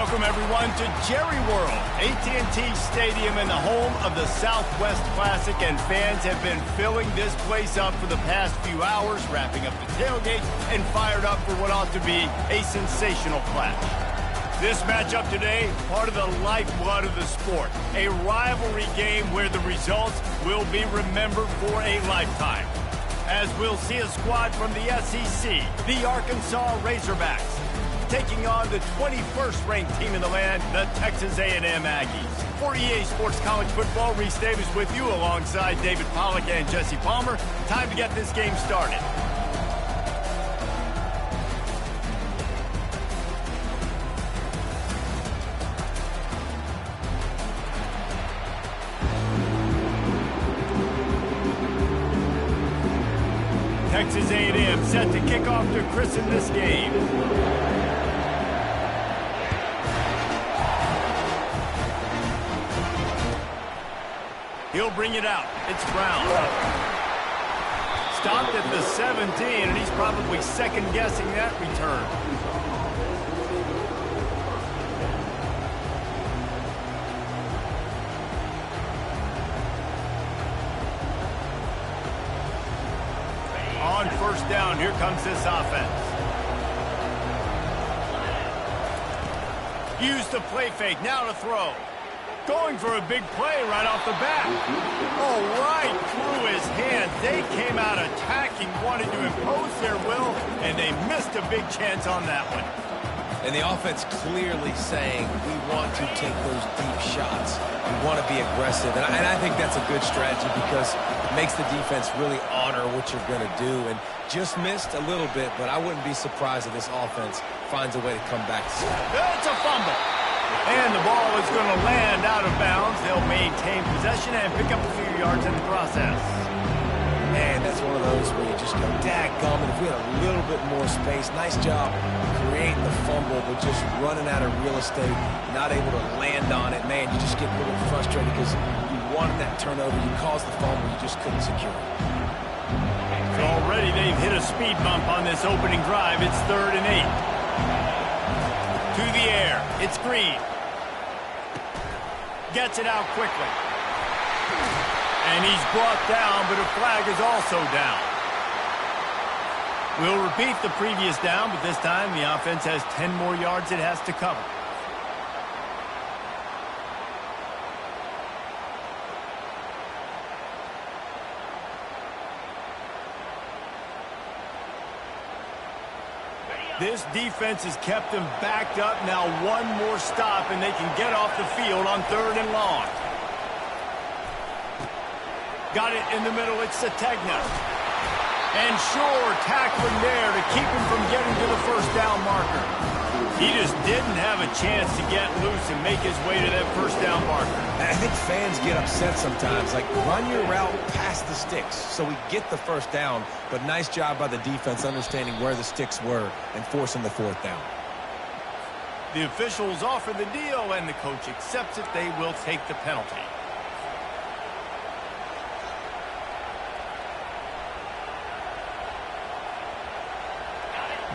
Welcome, everyone, to Jerry World, AT&T Stadium and the home of the Southwest Classic, and fans have been filling this place up for the past few hours, wrapping up the tailgates and fired up for what ought to be a sensational clash. This matchup today, part of the lifeblood of the sport, a rivalry game where the results will be remembered for a lifetime. As we'll see a squad from the SEC, the Arkansas Razorbacks, taking on the 21st ranked team in the land, the Texas A&M Aggies. For EA Sports College Football, Reese Davis with you alongside David Pollack and Jesse Palmer. Time to get this game started. Texas A&M set to kick off to christen this game. He'll bring it out. It's Brown. Stopped at the 17, and he's probably second-guessing that return. On first down, here comes this offense. Use the play fake, now to throw. Going for a big play right off the bat. Oh, right through his hands. They came out attacking, wanted to impose their will, and they missed a big chance on that one. And the offense clearly saying, we want to take those deep shots. We want to be aggressive. And I think that's a good strategy because it makes the defense really honor what you're going to do. And just missed a little bit, but I wouldn't be surprised if this offense finds a way to come back. It's a fumble. And the ball is going to land out of bounds. They'll maintain possession and pick up a few yards in the process. Man, that's one of those where you just go, dadgummit, if we had a little bit more space. Nice job creating the fumble, but just running out of real estate, not able to land on it. Man, you just get a little frustrated because you wanted that turnover. You caused the fumble, you just couldn't secure it. So already they've hit a speed bump on this opening drive. It's 3rd and 8. To the air. It's Green. Gets it out quickly. And he's brought down, but a flag is also down. We'll repeat the previous down, but this time the offense has 10 more yards it has to cover. This defense has kept them backed up. Now one more stop, and they can get off the field on 3rd and long. Got it in the middle. It's Sategna. And sure, tackling there to keep him from getting to the first down marker. He just didn't have a chance to get loose and make his way to that first down marker. I think fans get upset sometimes. Like, run your route past the sticks so we get the first down. But nice job by the defense understanding where the sticks were and forcing the 4th down. The officials offer the deal, and the coach accepts it. They will take the penalty.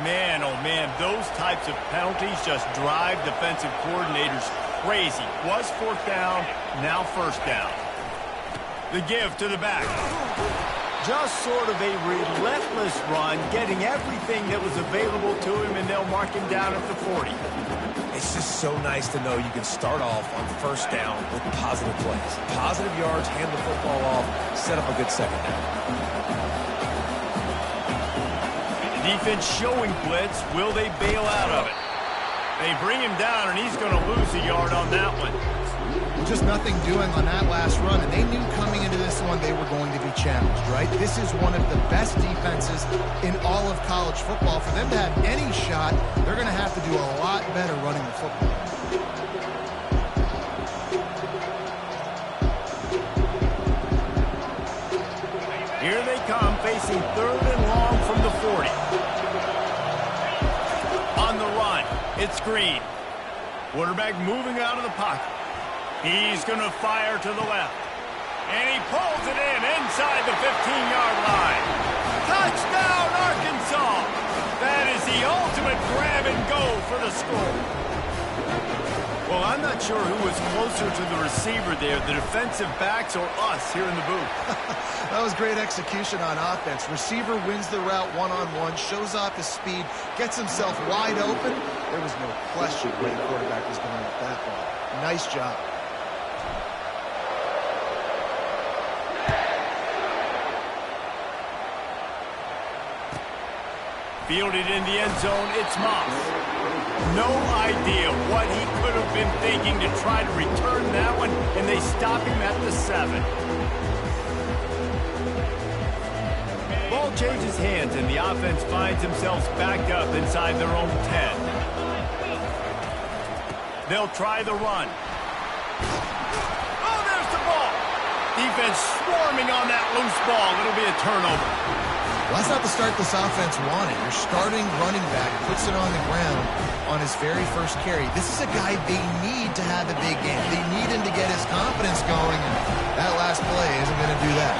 Man, oh man, those types of penalties just drive defensive coordinators crazy. Was 4th down, now 1st down. The give to the back. Just sort of a relentless run, getting everything that was available to him, and they'll mark him down at the 40. It's just so nice to know you can start off on 1st down with positive plays. Positive yards, hand the football off, set up a good 2nd down. Defense showing blitz. Will they bail out of it? They bring him down, and he's going to lose a yard on that one. Just nothing doing on that last run, and they knew coming into this one they were going to be challenged, right? This is one of the best defenses in all of college football. For them to have any shot, they're going to have to do a lot better running the football. Here they come, facing 3rd and long from the 40. On the run, it's Green. Quarterback moving out of the pocket. He's going to fire to the left. And he pulls it in inside the 15-yard line. Touchdown, Arkansas! That is the ultimate grab and go for the score. Well, I'm not sure who was closer to the receiver there, the defensive backs or us here in the booth. That was great execution on offense. Receiver wins the route one-on-one, shows off his speed, gets himself wide open. There was no question where the quarterback was going with that ball. Nice job. Fielded in the end zone, it's Moss. No idea what he could have been thinking to try to return that one, and they stop him at the 7. Ball changes hands, and the offense finds themselves backed up inside their own 10. They'll try the run. Oh, there's the ball. Defense swarming on that loose ball. It'll be a turnover. Well, that's not the start this offense wanted. Your starting running back puts it on the ground on his very first carry. This is a guy they need to have a big game. They need him to get his confidence going, and that last play isn't going to do that.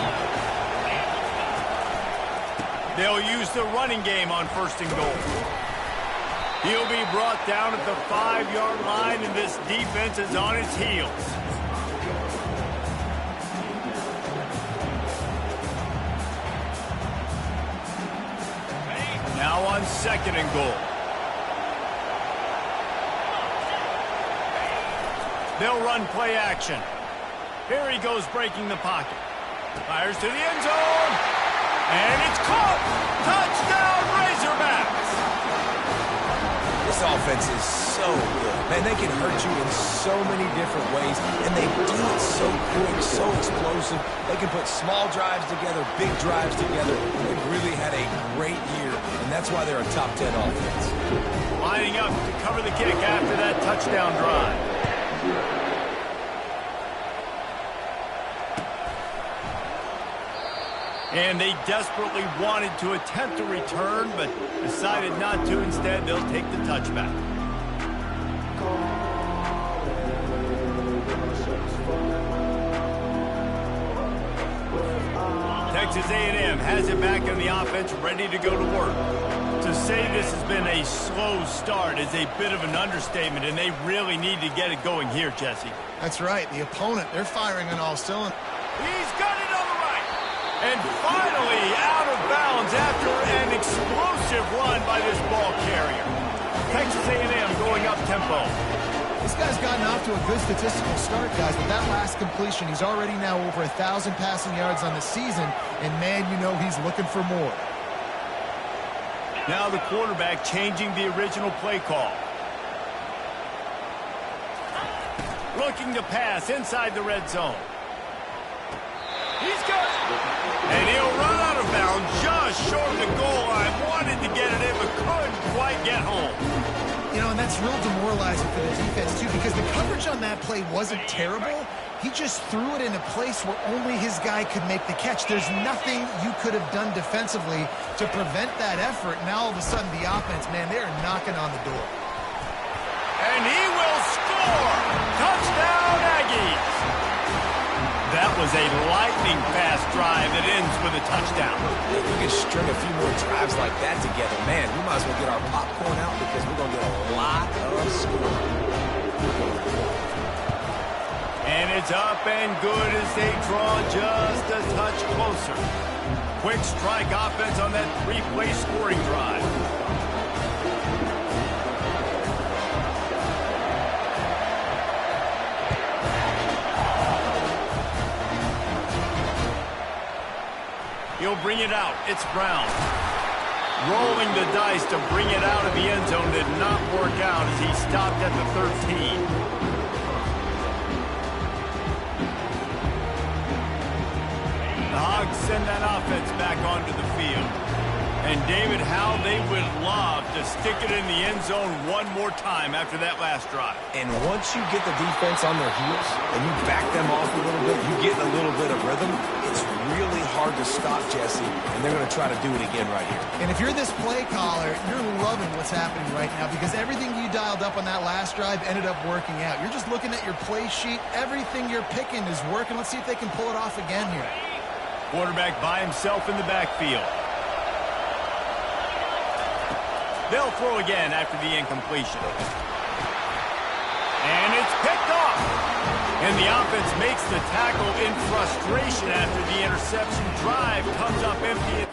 They'll use the running game on 1st and goal. He'll be brought down at the 5-yard line, and this defense is on its heels. Now on 2nd and goal. They'll run play action. Here he goes breaking the pocket. Fires to the end zone. And it's caught. Touchdown Razorbacks. This offense is so good. Man, they can hurt you in so many different ways, and they do it so quick, so explosive. They can put small drives together, big drives together. They've really had a great year, and that's why they're a top 10 offense. Lining up to cover the kick after that touchdown drive. And they desperately wanted to attempt a return, but decided not to. Instead, they'll take the touchback. Texas A&M has it back on the offense, ready to go to work. To say this has been a slow start is a bit of an understatement, and they really need to get it going here, Jesse. That's right. The opponent, they're firing on all cylinders. He's got it on the right. And finally out of bounds after an explosive run by this ball carrier. Texas A&M going up tempo. This guy's gotten off to a good statistical start, guys, but that last completion, he's already now over 1,000 passing yards on the season, and man, you know he's looking for more. Now the quarterback changing the original play call. Looking to pass inside the red zone. He's got it. And he'll run out of bounds just short of the goal line. Wanted to get it in, but couldn't quite get home. You know, and that's real demoralizing for the defense, too, because the coverage on that play wasn't terrible. He just threw it in a place where only his guy could make the catch. There's nothing you could have done defensively to prevent that effort. Now, all of a sudden, the offense, man, they're knocking on the door. And he will score! Touchdown, Aggies! That was a lightning-fast drive that ends with a touchdown. If we can string a few more drives like that together, man, we might as well get our popcorn out because we're going to get a lot of scoring. And it's up and good as they draw just a touch closer. Quick strike offense on that 3-play scoring drive. He'll bring it out. It's Brown. Rolling the dice to bring it out of the end zone did not work out as he stopped at the 13. The Hogs send that offense back onto the field. And David, how they would love to stick it in the end zone one more time after that last drive. And once you get the defense on their heels and you back them off a little bit, you get a little bit of rhythm, it's really hard to stop, Jesse, and they're going to try to do it again right here. And if you're this play caller, you're loving what's happening right now because everything you dialed up on that last drive ended up working out. You're just looking at your play sheet. Everything you're picking is working. Let's see if they can pull it off again here. Quarterback by himself in the backfield. They'll throw again after the incompletion. And it's And the offense makes the tackle in frustration after the interception. Drive comes up empty.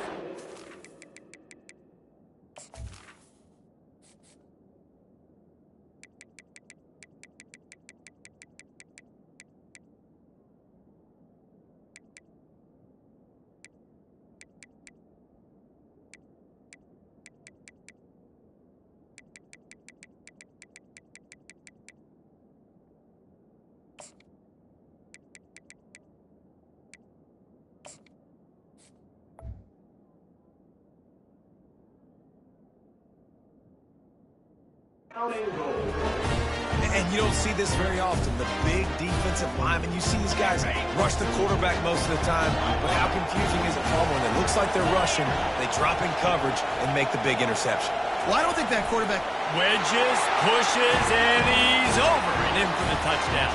And you don't see this very often. The big defensive linemen, you see these guys rush the quarterback most of the time. But how confusing is it, Palmer? When it looks like they're rushing, they drop in coverage and make the big interception. Well, I don't think that quarterback Wedges, pushes, and he's over and in for the touchdown.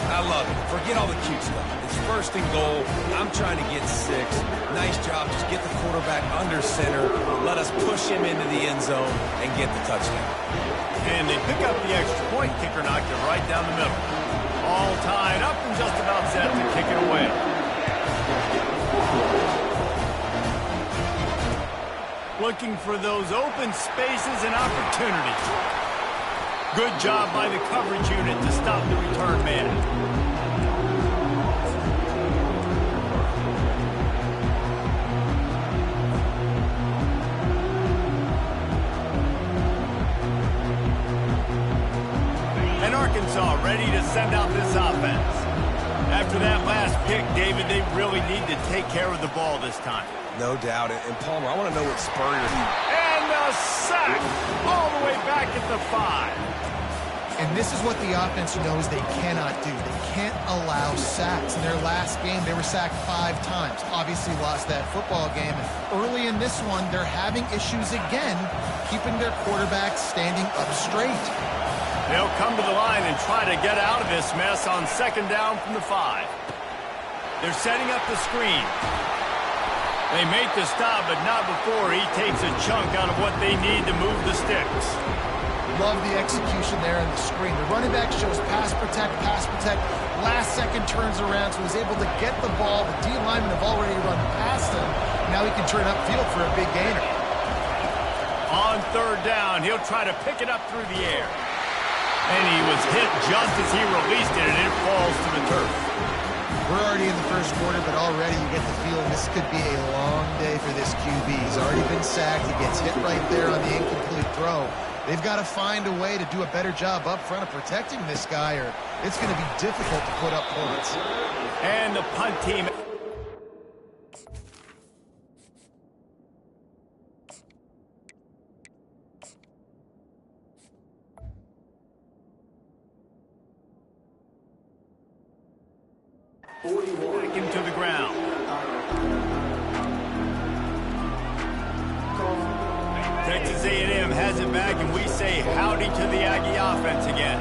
I love it. Forget all the cute stuff. It's first and goal. I'm trying to get 6. Nice job. Just get the quarterback under center. Let us push him into the end zone and get the touchdown. And they pick up the extra point. Kicker knocked it right down the middle. All tied up and just about set to kick it away. Looking for those open spaces and opportunities. Good job by the coverage unit to stop the return man. And Arkansas ready to send out this offense. After that last pick, David, they really need to take care of the ball this time. No doubt. And Palmer, I want to know what Spurrier... And a sack all the way back at the 5. And this is what the offense knows they cannot do. They can't allow sacks. In their last game, they were sacked 5 times. Obviously lost that football game. And early in this one, they're having issues again, keeping their quarterback standing up straight. They'll come to the line and try to get out of this mess on second down from the 5. They're setting up the screen. They make the stop, but not before he takes a chunk out of what they need to move the sticks. Love the execution there in the screen. The running back shows pass protect. Last second turns around, so he's able to get the ball. The D linemen have already run past him. Now he can turn upfield for a big gainer. On third down, he'll try to pick it up through the air. And he was hit just as he released it, and it falls to the turf. We're already in the first quarter, but already you get the feeling this could be a long day for this QB. He's already been sacked. He gets hit right there on the incomplete throw. They've got to find a way to do a better job up front of protecting this guy, or it's going to be difficult to put up points. And the punt team... Back him to the ground. Texas A&M has it back, and we say howdy to the Aggie offense again.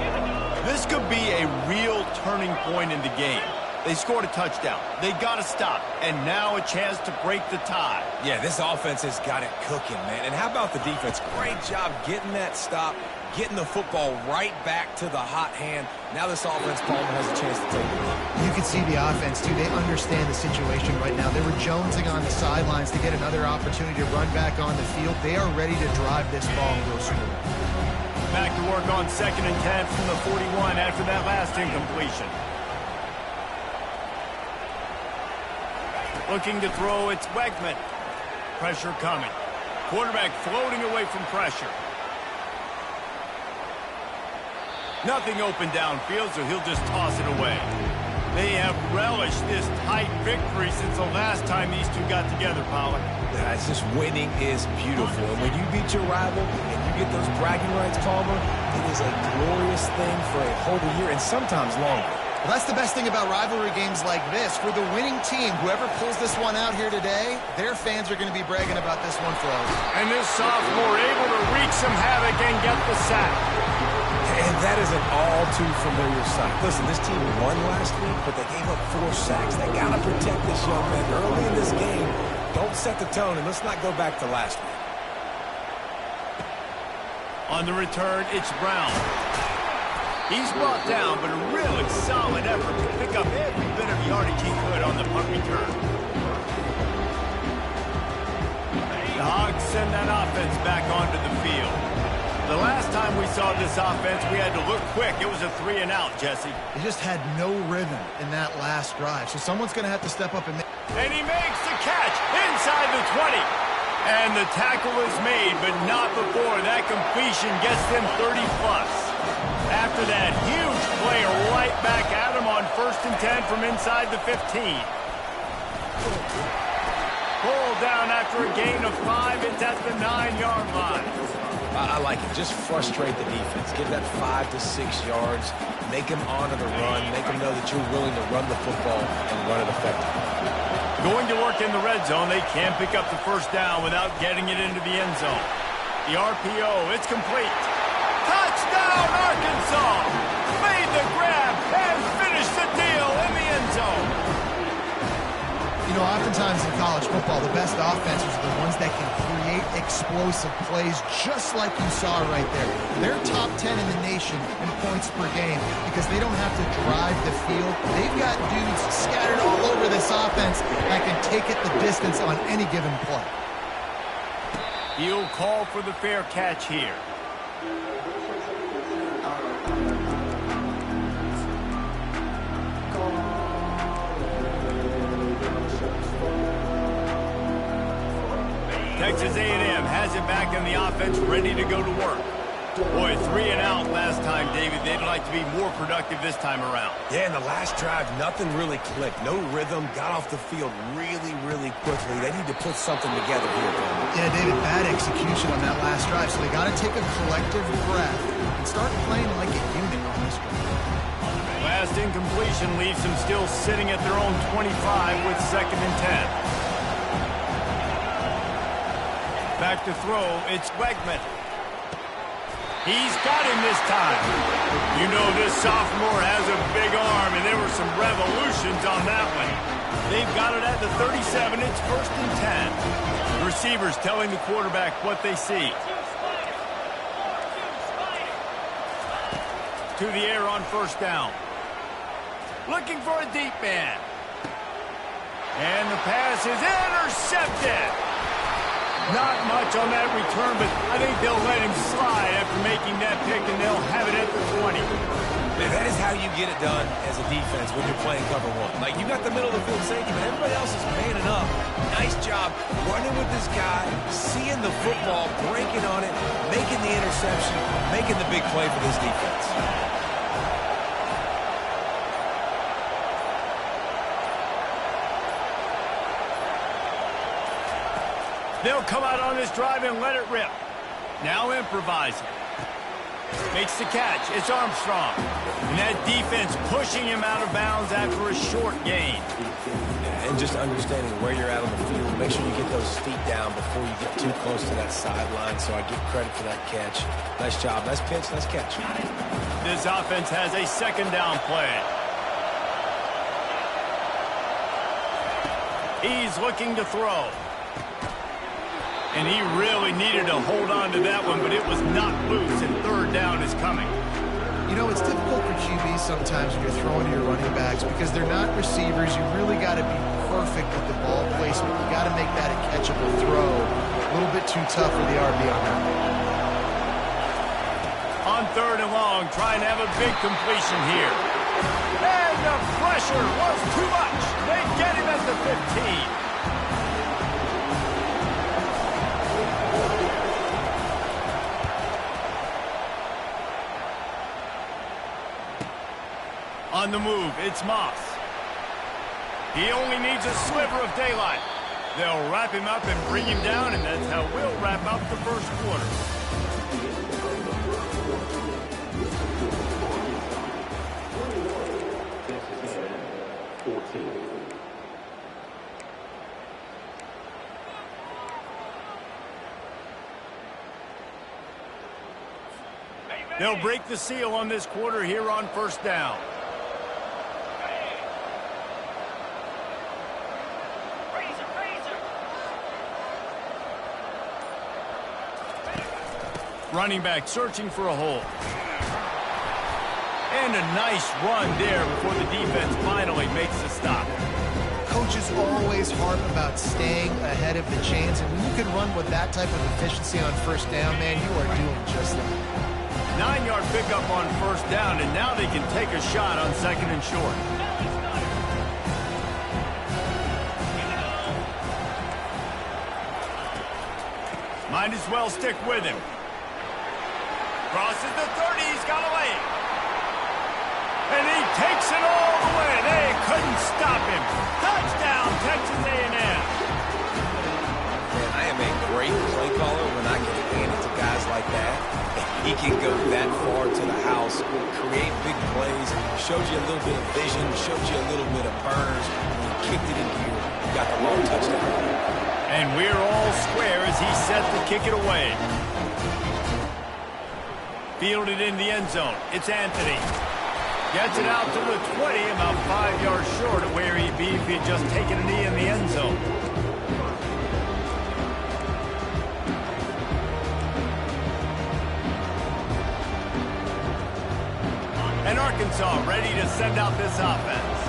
This could be a real turning point in the game. They scored a touchdown. They got to stop, and now a chance to break the tie. Yeah, this offense has got it cooking, man. And how about the defense? Great job getting that stop, getting the football right back to the hot hand. Now this offense, Palmer, has a chance to take the lead. You can see the offense, too. They understand the situation right now. They were jonesing on the sidelines to get another opportunity to run back on the field. They are ready to drive this ball and go score. Back to work on 2nd and 10 from the 41 after that last incompletion. Looking to throw, it's Wegman. Pressure coming. Quarterback floating away from pressure. Nothing open downfield, so he'll just toss it away. They have relished this tight victory since the last time these two got together, Pollard. Yeah, it's just winning is beautiful. And when you beat your rival and you get those bragging rights, Palmer, it is a glorious thing for a whole year and sometimes longer. Well, that's the best thing about rivalry games like this. For the winning team, whoever pulls this one out here today, their fans are going to be bragging about this one for us. And this sophomore able to wreak some havoc and get the sack. And that is an all-too-familiar sight. Listen, this team won last week, but they gave up 4 sacks. They got to protect this young man early in this game. Don't set the tone, and let's not go back to last week. On the return, it's Brown. He's brought down, but a really solid effort to pick up every bit of yardage he could on the punt return. The Hogs send that offense back onto the field. The last time we saw this offense, we had to look quick. It was a 3-and-out, Jesse. They just had no rhythm in that last drive, so someone's going to have to step up and make... And he makes the catch inside the 20. And the tackle is made, but not before that completion gets them 30-plus. After that huge play, right back at him on 1st and 10 from inside the 15. Pulled down after a gain of 5. It's at the 9-yard line. I like it. Just frustrate the defense. Give that 5 to 6 yards. Make them honor the run. Make them know that you're willing to run the football and run it effectively. Going to work in the red zone. They can't pick up the first down without getting it into the end zone. The RPO, it's complete. Touchdown, Arkansas! Made the grab and finished the deal in the end zone. You know, oftentimes in college football, the best offenses are the ones that can create explosive plays, just like you saw right there. They're top 10 in the nation in points per game because they don't have to drive the field. They've got dudes scattered all over this offense that can take it the distance on any given play. He'll call for the fair catch here. Texas A&M has it back in the offense, ready to go to work. Boy, 3-and-out last time, David. They'd like to be more productive this time around. Yeah, in the last drive, nothing really clicked. No rhythm, got off the field really, really quickly. They need to put something together here, David. Yeah, David, bad execution on that last drive, so they got to take a collective breath and start playing like a unit on this drive. Last incompletion leaves them still sitting at their own 25 with 2nd and 10. Back to throw, it's Wegman. He's got him this time. You know this sophomore has a big arm, and there were some revolutions on that one. They've got it at the 37. It's 1st and 10. The receivers telling the quarterback what they see. To the air on 1st down. Looking for a deep man. And the pass is intercepted. Not much on that return, but I think they'll let him slide after making that pick, and they'll have it at the 20. Man, that is how you get it done as a defense when you're playing cover 1. Like, you got the middle of the field safety, but everybody else is manning up. Nice job running with this guy, seeing the football, breaking on it, making the interception, making the big play for this defense. They'll come out on this drive and let it rip. Now improvising. Makes the catch. It's Armstrong. And that defense pushing him out of bounds after a short gain. And just understanding where you're at on the field. Make sure you get those feet down before you get too close to that sideline. So I give credit for that catch. Nice job. Nice pitch. Nice catch. This offense has a 2nd down play. He's looking to throw. And he really needed to hold on to that one, but it was not loose, and 3rd down is coming. You know, it's difficult for QBs sometimes when you're throwing to your running backs because they're not receivers. You really got to be perfect with the ball placement. You got to make that a catchable throw. A little bit too tough for the RB on that. On 3rd and long, trying to have a big completion here. And the pressure was too much. They get him at the 15. On the move, it's Moss. He only needs a sliver of daylight. They'll wrap him up and bring him down, and that's how we'll wrap up the 1st quarter. They'll break the seal on this quarter here on 1st down. Running back searching for a hole. And a nice run there before the defense finally makes the stop. Coaches always harp about staying ahead of the chains, and when you can run with that type of efficiency on first down, man, you are doing just that. 9-yard pickup on first down, and now they can take a shot on second and short. Might as well stick with him. Crosses the 30, he's got a lane. And he takes it all the way. They couldn't stop him. Touchdown, Texas A&M. Man, I am a great play caller when I can hand it to guys like that. He can go that far to the house, create big plays, shows you a little bit of vision, shows you a little bit of burners. When he kicked it in gear, he got the long touchdown. And we're all square as he's set to kick it away. Fielded in the end zone. It's Anthony. Gets it out to the 20, about 5 yards short of where he'd be if he'd just taken a knee in the end zone. And Arkansas ready to send out this offense.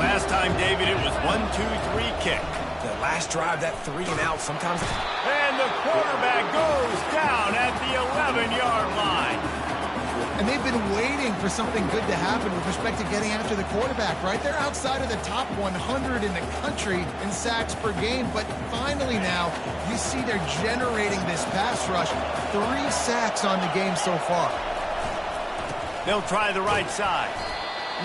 Last time, David, it was 1-2-3 kick. The last drive, that 3 and out, sometimes. And the quarterback goes down at the 11-yard line. And they've been waiting for something good to happen with respect to getting after the quarterback, right? They're outside of the top 100 in the country in sacks per game, but finally now you see they're generating this pass rush. 3 sacks on the game so far. They'll try the right side.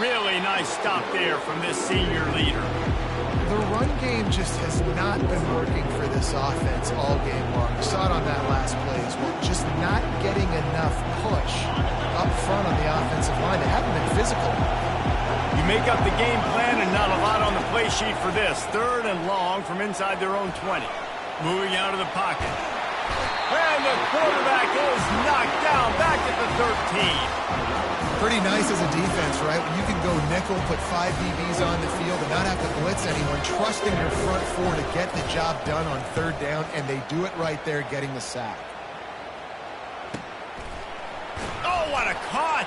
Really nice stop there from this senior leader. The run game just has not been working for this offense all game long. You saw it on that last play as well. Just not getting enough push up front on the offensive line. They haven't been physical. You make up the game plan and not a lot on the play sheet for this. 3rd and long from inside their own 20. Moving out of the pocket. And the quarterback is knocked down back at the 13. Pretty nice as a defense, right? When you can go nickel, put 5 DBs on the field and not have to blitz anyone, trusting your front 4 to get the job done on 3rd down, and they do it right there, getting the sack. Oh, what a cut!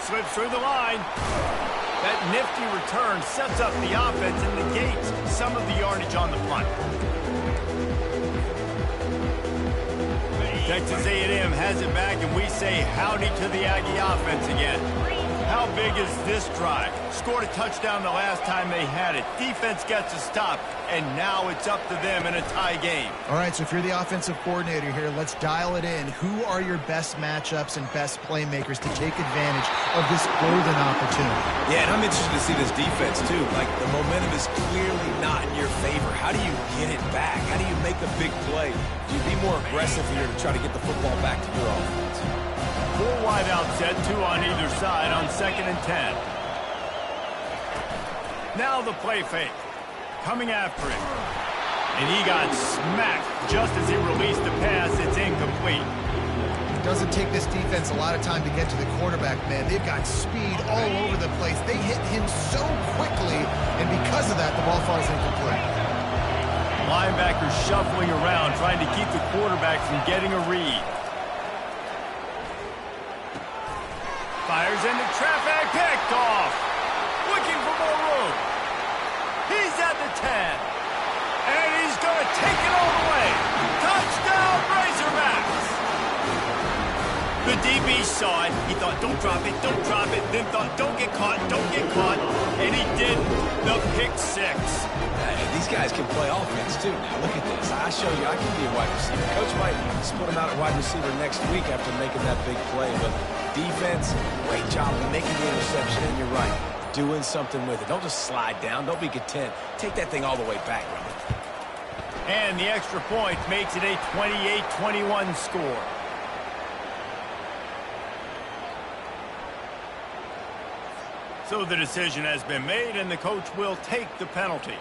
Slips through the line. That nifty return sets up the offense and negates some of the yardage on the punt. Texas A&M has it back, and we say howdy to the Aggie offense again. How big is this drive? Scored a touchdown the last time they had it. Defense gets a stop, and now it's up to them in a tie game. All right, so if you're the offensive coordinator here, let's dial it in. Who are your best matchups and best playmakers to take advantage of this golden opportunity? Yeah, and I'm interested to see this defense, too. Like, the momentum is clearly not in your favor. How do you get it back? How do you make a big play? Do you be more aggressive here to try to get the football back to your offense? 4 wide out set, 2 on either side on 2nd and 10. Now the play fake. Coming after him. And he got smacked just as he released the pass. It's incomplete. It doesn't take this defense a lot of time to get to the quarterback, man. They've got speed all over the place. They hit him so quickly, and because of that, the ball falls incomplete. Linebackers shuffling around, trying to keep the quarterback from getting a read. Fires into traffic, picked off. Looking for more room. He's at the 10. And he's going to take it all the way. Touchdown, Razorbacks. The DB saw it. He thought, don't drop it, don't drop it. Then thought, don't get caught, don't get caught. And he did the pick 6. These guys can play offense, too. Now, look at this. I show you I can be a wide receiver. Coach might split him out at wide receiver next week after making that big play. But defense, great job of making the interception. And you're right, doing something with it. Don't just slide down. Don't be content. Take that thing all the way back, brother. And the extra point makes it a 28-21 score. So the decision has been made, and the coach will take the penalty.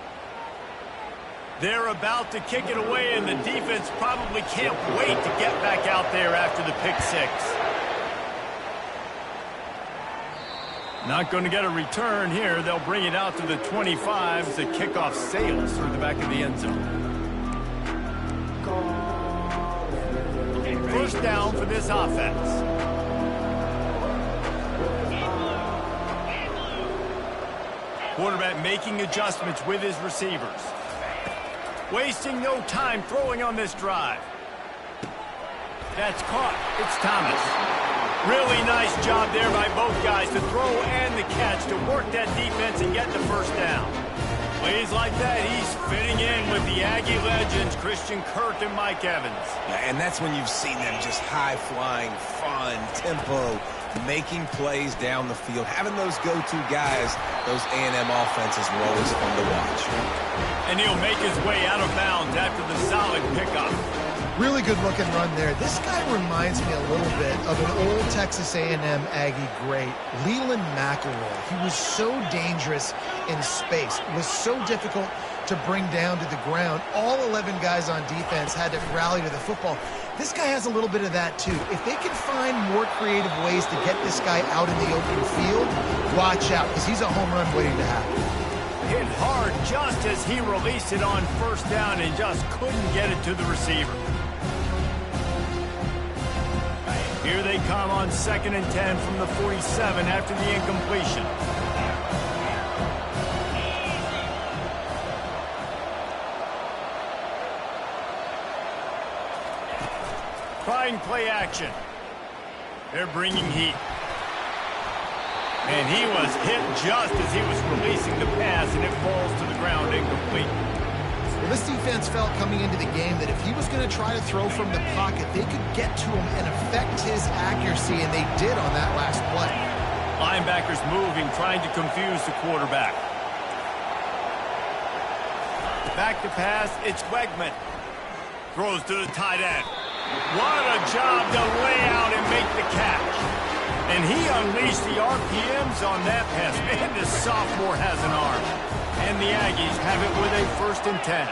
They're about to kick it away, and the defense probably can't wait to get back out there after the pick 6. Not going to get a return here. They'll bring it out to the 25 as the kickoff sails through the back of the end zone. First down for this offense. Quarterback making adjustments with his receivers. Wasting no time throwing on this drive. That's caught. It's Thomas. Really nice job there by both guys to throw and the catch to work that defense and get the first down. Plays like that, he's fitting in with the Aggie legends, Christian Kirk and Mike Evans. And that's when you've seen them just high-flying, fun, tempo, making plays down the field. Having those go-to guys, those A&M offenses were always fun to watch. And he'll make his way out of bounds after the solid pickup. Really good-looking run there. This guy reminds me a little bit of an old Texas A&M Aggie great, Leland McElroy. He was so dangerous in space. It was so difficult to bring down to the ground. All 11 guys on defense had to rally to the football. This guy has a little bit of that, too. If they can find more creative ways to get this guy out in the open field, watch out, because he's a home run waiting to happen. Hit hard just as he released it on first down and just couldn't get it to the receiver. Here they come on 2nd and 10 from the 47 after the incompletion. Trying play action. They're bringing heat. And he was hit just as he was releasing the pass, and it falls to the ground incomplete. Well, this defense felt coming into the game that if he was going to try to throw from the pocket, they could get to him and affect his accuracy, and they did on that last play. Linebackers moving, trying to confuse the quarterback. Back to pass, it's Wegman. Throws to the tight end. What a job to lay out and make the catch. And he unleashed the RPMs on that pass. Man, this sophomore has an arm. And the Aggies have it with a 1st and 10.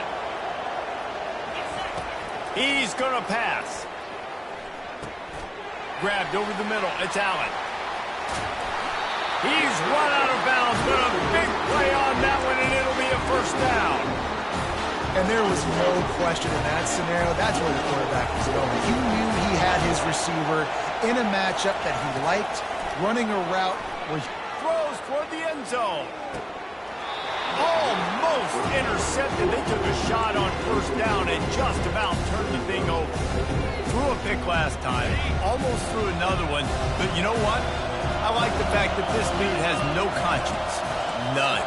He's going to pass. Grabbed over the middle. It's Allen. He's run out of bounds, but a big play on that one, and it'll be a 1st down. And there was no question in that scenario. That's where the quarterback was going. He knew he had his receiver in a matchup that he liked, running a route where he throws toward the end zone. Almost intercepted. They took a shot on 1st down and just about turned the thing over. Threw a pick last time. Almost threw another one. But you know what? I like the fact that this lead has no conscience. None.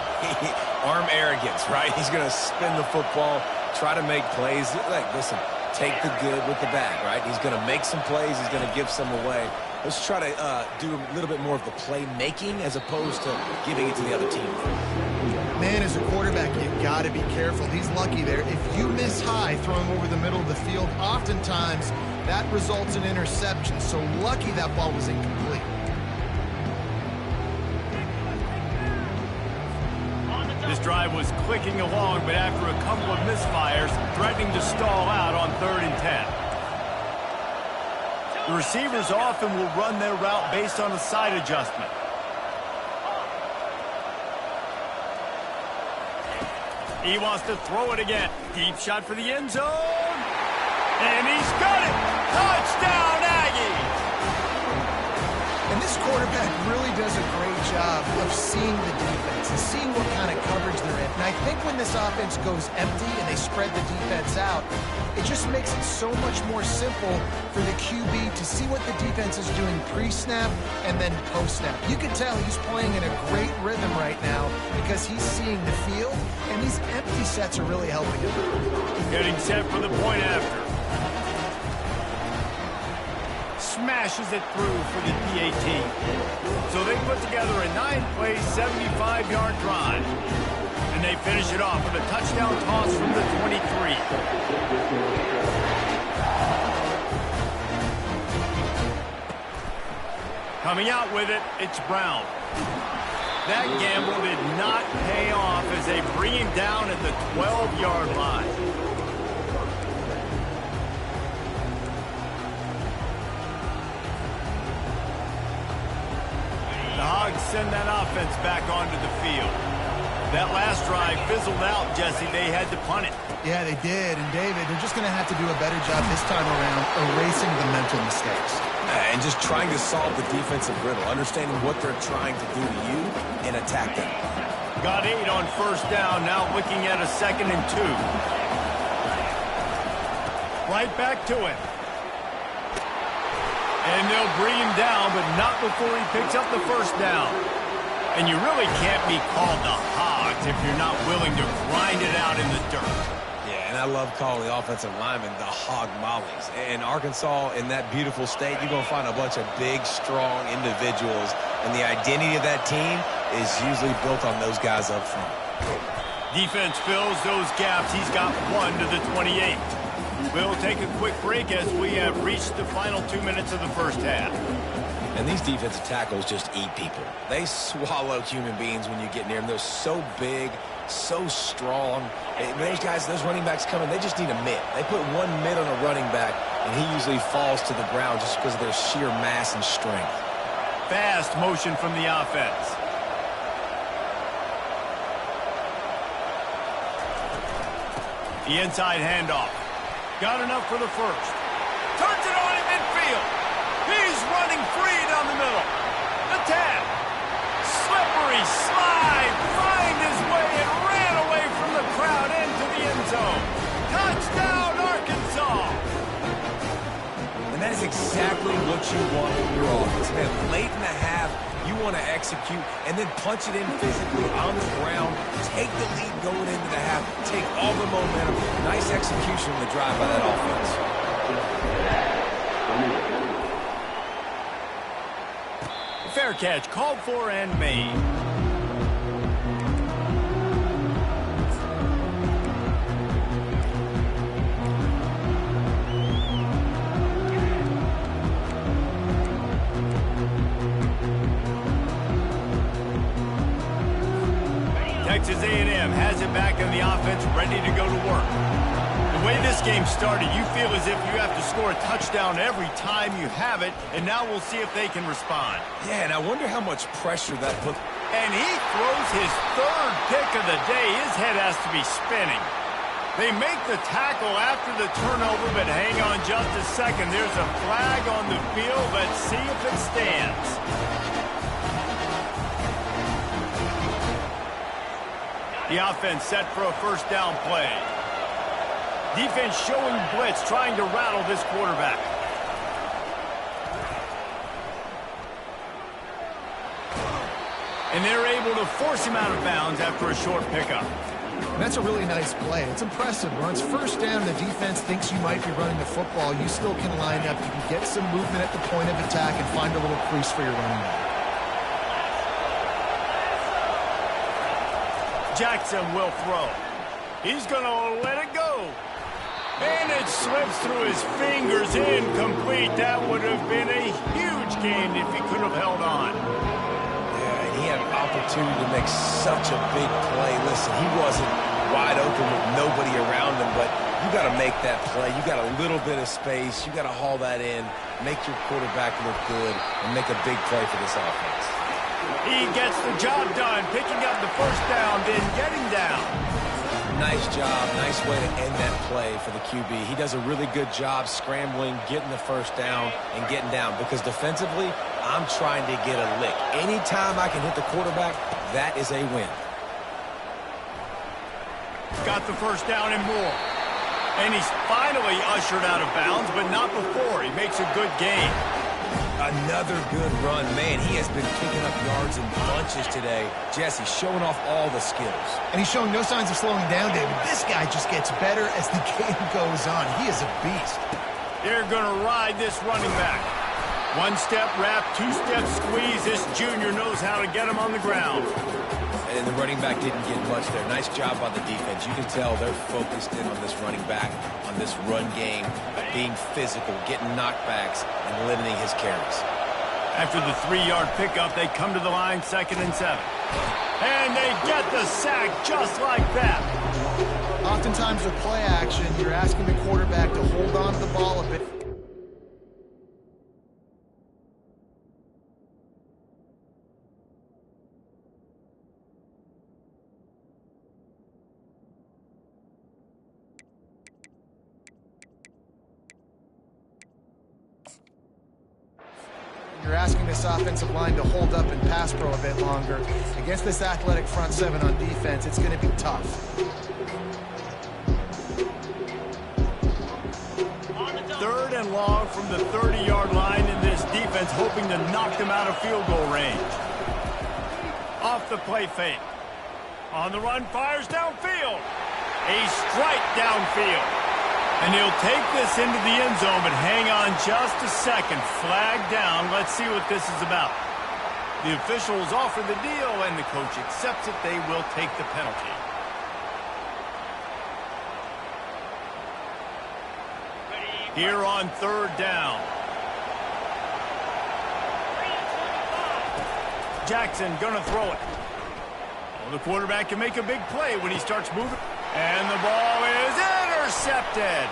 Arm arrogance, right? He's going to spin the football, try to make plays. Like, listen, take the good with the bad, right? He's going to make some plays. He's going to give some away. Let's try to do a little bit more of the playmaking as opposed to giving it to the other team. Man, as a quarterback, you've got to be careful. He's lucky there. If you miss high throwing over the middle of the field, oftentimes that results in interception. So lucky that ball was incomplete. This drive was clicking along, but after a couple of misfires, threatening to stall out on 3rd and 10. The receivers often will run their route based on a side adjustment. He wants to throw it again. Deep shot for the end zone. And he's got it. Touchdown, Aggies! And this quarterback really does a great job of seeing the defense and seeing what kind of coverage they're in. And I think when this offense goes empty and they spread the defense out, it just makes it so much more simple for the QB to see what the defense is doing pre-snap and then post-snap. You can tell he's playing in a great rhythm right now because he's seeing the field, and these empty sets are really helping him. Getting set for the point after. Smashes it through for the PAT. So they put together a 9-play, 75-yard drive. And they finish it off with a touchdown toss from the 23. Coming out with it, it's Brown. That gamble did not pay off as they bring him down at the 12-yard line. The Hogs send that offense back onto the field. That last drive fizzled out, Jesse. They had to punt it. Yeah, they did. And, David, they're just going to have to do a better job this time around erasing the mental mistakes. And just trying to solve the defensive riddle, understanding what they're trying to do to you and attack them. Got 8 on first down, now looking at a 2nd and 2. Right back to it. And they'll bring him down, but not before he picks up the first down. And you really can't be called the Hogs if you're not willing to grind it out in the dirt. Yeah, and I love calling the offensive linemen the hog mollies. In Arkansas, in that beautiful state, you're going to find a bunch of big, strong individuals. And the identity of that team is usually built on those guys up front. Defense fills those gaps. He's got 1 to the 28. We'll take a quick break as we have reached the final 2 minutes of the first half. And these defensive tackles just eat people. They swallow human beings when you get near them. They're so big, so strong. And those guys, those running backs coming, they just need a mitt. They put 1 mitt on a running back, and he usually falls to the ground just because of their sheer mass and strength. Fast motion from the offense. The inside handoff. Got enough for the first. Turns it on in midfield. He's running free down the middle. The tap. Slippery slide. Find his way and ran away from the crowd into the end zone. Touchdown, Arkansas. And that is exactly what you want in your offense. Man, late in the half, you want to execute and then punch it in physically on the ground. Take the lead going into the half. Take all the momentum. Nice execution on the drive by that offense. Fair catch, called for and made. Texas A&M has it back in the offense, ready to go to work. The way this game started, you feel as if you have to score a touchdown every time you have it, and now we'll see if they can respond. Yeah, and I wonder how much pressure that put. And he throws his 3rd pick of the day. His head has to be spinning. They make the tackle after the turnover, but hang on just a second. There's a flag on the field. Let's see if it stands. The offense set for a first down play. Defense showing blitz, trying to rattle this quarterback. And they're able to force him out of bounds after a short pickup. That's a really nice play. It's impressive. When it's first down, the defense thinks you might be running the football. You still can line up. You can get some movement at the point of attack and find a little crease for your running back. Jackson will throw. He's going to let it go. And it slips through his fingers, incomplete. That would have been a huge gain if he could have held on. Yeah, and he had an opportunity to make such a big play. Listen, he wasn't wide open with nobody around him, but you got to make that play. You got a little bit of space. You got to haul that in, make your quarterback look good, and make a big play for this offense. He gets the job done, picking up the first down, then getting down. Nice job, nice way to end that play for the QB. He does a really good job scrambling, getting the first down, and getting down. Because defensively, I'm trying to get a lick. Anytime I can hit the quarterback, that is a win. Got the first down and more. And he's finally ushered out of bounds, but not before. He makes a good gain. Another good run. Man, he has been picking up yards in bunches today. Jesse showing off all the skills. And he's showing no signs of slowing down, David. This guy just gets better as the game goes on. He is a beast. They're going to ride this running back. 1-step wrap, 2-step squeeze. This junior knows how to get him on the ground. And the running back didn't get much there. Nice job by the defense. You can tell they're focused in on this running back, on this run game, being physical, getting knockbacks, and limiting his carries. After the 3-yard pickup, they come to the line, 2nd and 7. And they get the sack just like that. Oftentimes with play action, you're asking the quarterback to hold on to the ball a bit. You're asking this offensive line to hold up and pass pro a bit longer. Against this athletic front seven on defense, it's going to be tough. Third and long from the 30-yard line in this defense, hoping to knock them out of field goal range. Off the play fake. On the run, fires downfield. A strike downfield. And he'll take this into the end zone, but hang on just a second. Flag down. Let's see what this is about. The officials offer the deal, and the coach accepts it. They will take the penalty. Here on third down. Jackson gonna throw it. Oh, the quarterback can make a big play when he starts moving. And the ball is intercepted.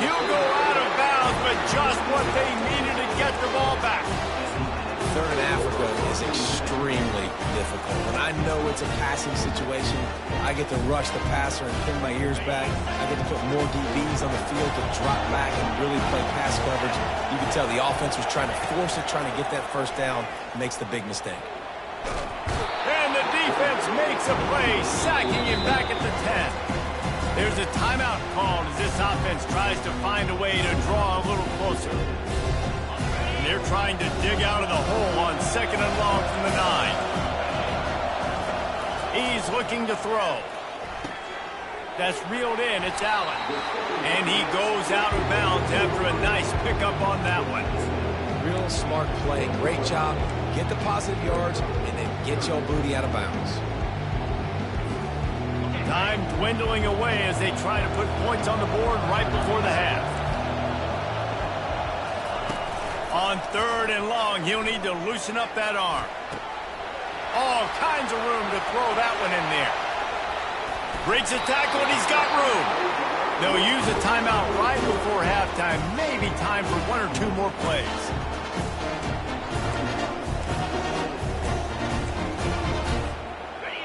He'll go out of bounds, but just what they needed to get the ball back. Third in Africa is extremely difficult. When I know it's a passing situation, I get to rush the passer and pin my ears back. I get to put more DBs on the field to drop back and really play pass coverage. You can tell the offense was trying to force it, trying to get that first down, makes the big mistake. And the defense makes a play, sacking him back at the 10. There's a timeout called as this offense tries to find a way to draw a little closer. And they're trying to dig out of the hole on second and long from the 9. He's looking to throw. That's reeled in. It's Allen. And he goes out of bounds after a nice pickup on that one. Real smart play. Great job. Get the positive yards and then get your booty out of bounds. Time dwindling away as they try to put points on the board right before the half. On third and long, he'll need to loosen up that arm. All kinds of room to throw that one in there. Breaks a tackle and he's got room. They'll use a timeout right before halftime. Maybe time for one or two more plays.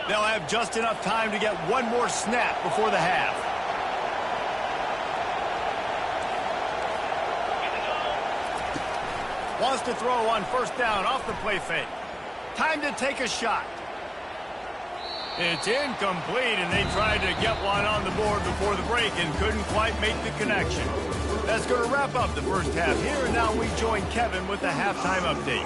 They'll have just enough time to get one more snap before the half. Wants to throw on first down off the play fake. Time to take a shot. It's incomplete, and they tried to get one on the board before the break and couldn't quite make the connection. That's going to wrap up the first half here, and now we join Kevin with the halftime update.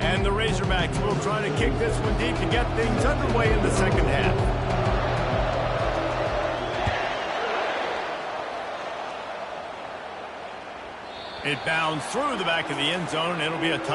And the Razorbacks will try to kick this one deep to get things underway in the second half. It bounds through the back of the end zone. It'll be a touchdown.